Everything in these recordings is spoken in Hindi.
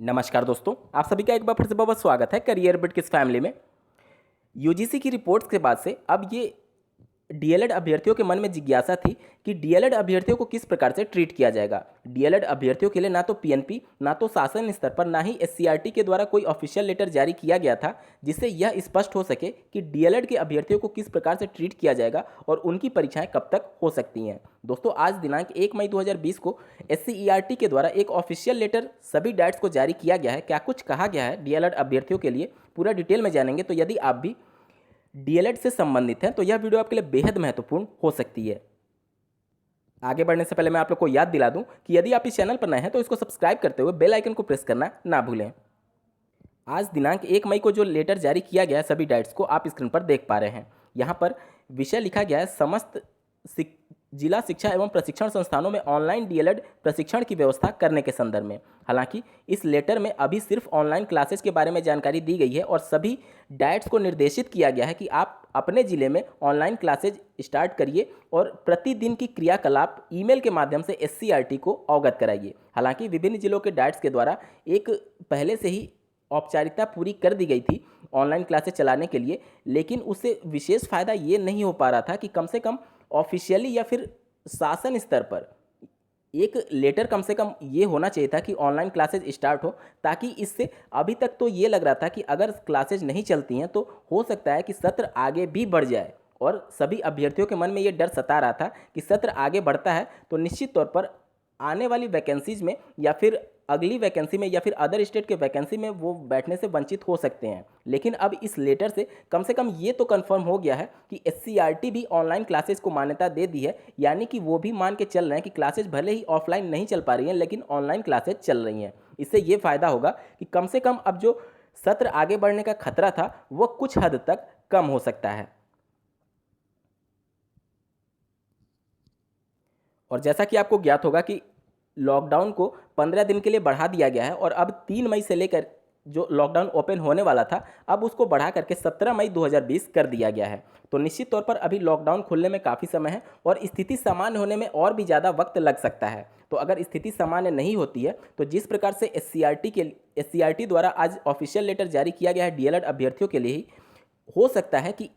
नमस्कार दोस्तों, आप सभी का एक बार फिर से बहुत स्वागत है करियर बिट किस फैमिली में। यूजीसी की रिपोर्ट्स के बाद से अब ये डीएलएड अभ्यर्थियों के मन में जिज्ञासा थी कि डीएलएड अभ्यर्थियों को किस प्रकार से ट्रीट किया जाएगा। डीएलएड अभ्यर्थियों के लिए ना तो पीएनपी, ना तो शासन स्तर पर, ना ही एससीईआरटी के द्वारा कोई ऑफिशियल लेटर जारी किया गया था जिससे यह स्पष्ट हो सके कि डीएलएड के अभ्यर्थियों को किस प्रकार से ट्रीट किया जाएगा और उनकी परीक्षाएं कब तक हो सकती हैं। दोस्तों, आज दिनांक 1 मई 2020 को एससीईआरटी के द्वारा एक ऑफिशियल लेटर सभी डैट्स को जारी किया गया है। क्या कुछ कहा गया है डीएलएड अभ्यर्थियों के लिए, पूरा डिटेल में जानेंगे। तो यदि आप भी डीएलएड से संबंधित हैं तो यह वीडियो आपके लिए बेहद महत्वपूर्ण हो सकती है। आगे बढ़ने से पहले मैं आप लोग को याद दिला दूं कि यदि आप इस चैनल पर नए हैं तो इसको सब्सक्राइब करते हुए बेल आइकन को प्रेस करना ना भूलें। आज दिनांक 1 मई को जो लेटर जारी किया गया है सभी डाइट्स को आप स्क्रीन पर देख पा रहे हैं। यहाँ पर विषय लिखा गया है समस्त जिला शिक्षा एवं प्रशिक्षण संस्थानों में ऑनलाइन डीएलएड प्रशिक्षण की व्यवस्था करने के संदर्भ में। हालांकि इस लेटर में अभी सिर्फ ऑनलाइन क्लासेस के बारे में जानकारी दी गई है और सभी डाइट्स को निर्देशित किया गया है कि आप अपने ज़िले में ऑनलाइन क्लासेज स्टार्ट करिए और प्रतिदिन की क्रियाकलाप ईमेल के माध्यम से एससीईआरटी को अवगत कराइए। हालांकि विभिन्न जिलों के डाइट्स के द्वारा एक पहले से ही औपचारिकता पूरी कर दी गई थी ऑनलाइन क्लासेस चलाने के लिए, लेकिन उससे विशेष फ़ायदा ये नहीं हो पा रहा था कि कम से कम ऑफिशियली या फिर शासन स्तर पर एक लेटर कम से कम ये होना चाहिए था कि ऑनलाइन क्लासेज स्टार्ट हो, ताकि इससे अभी तक तो ये लग रहा था कि अगर क्लासेज नहीं चलती हैं तो हो सकता है कि सत्र आगे भी बढ़ जाए और सभी अभ्यर्थियों के मन में ये डर सता रहा था कि सत्र आगे बढ़ता है तो निश्चित तौर पर आने वाली वैकेंसीज में या फिर अगली वैकेंसी में या फिर अदर स्टेट के वैकेंसी में वो बैठने से वंचित हो सकते हैं। लेकिन अब इस लेटर से कम ये तो कंफर्म हो गया है कि एससीईआरटी भी ऑनलाइन क्लासेस को मान्यता दे दी है, यानी कि वो भी मान के चल रहे हैं कि क्लासेस भले ही ऑफलाइन नहीं चल पा रही हैं लेकिन ऑनलाइन क्लासेस चल रही हैं। इससे ये फ़ायदा होगा कि कम से कम अब जो सत्र आगे बढ़ने का खतरा था वो कुछ हद तक कम हो सकता है। और जैसा कि आपको ज्ञात होगा कि लॉकडाउन को 15 दिन के लिए बढ़ा दिया गया है और अब 3 मई से लेकर जो लॉकडाउन ओपन होने वाला था अब उसको बढ़ा करके 17 मई 2020 कर दिया गया है। तो निश्चित तौर पर अभी लॉकडाउन खुलने में काफ़ी समय है और स्थिति सामान्य होने में और भी ज़्यादा वक्त लग सकता है। तो अगर स्थिति सामान्य नहीं होती है तो जिस प्रकार से एससीईआरटी द्वारा आज ऑफिशियल लेटर जारी किया गया है डीएलएड अभ्यर्थियों के लिए ही, हो सकता है कि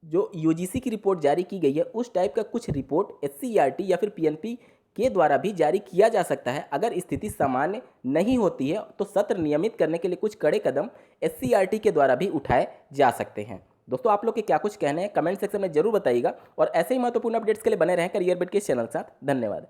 जो यूजीसी की रिपोर्ट जारी की गई है उस टाइप का कुछ रिपोर्ट एससीईआरटी या फिर पीएनपी के द्वारा भी जारी किया जा सकता है। अगर स्थिति सामान्य नहीं होती है तो सत्र नियमित करने के लिए कुछ कड़े कदम एससीईआरटी के द्वारा भी उठाए जा सकते हैं। दोस्तों, आप लोग के क्या कुछ कहने हैं कमेंट सेक्शन में जरूर बताइएगा और ऐसे ही महत्वपूर्ण अपडेट्स के लिए बने रहें करियर बिट के चैनल के साथ। धन्यवाद।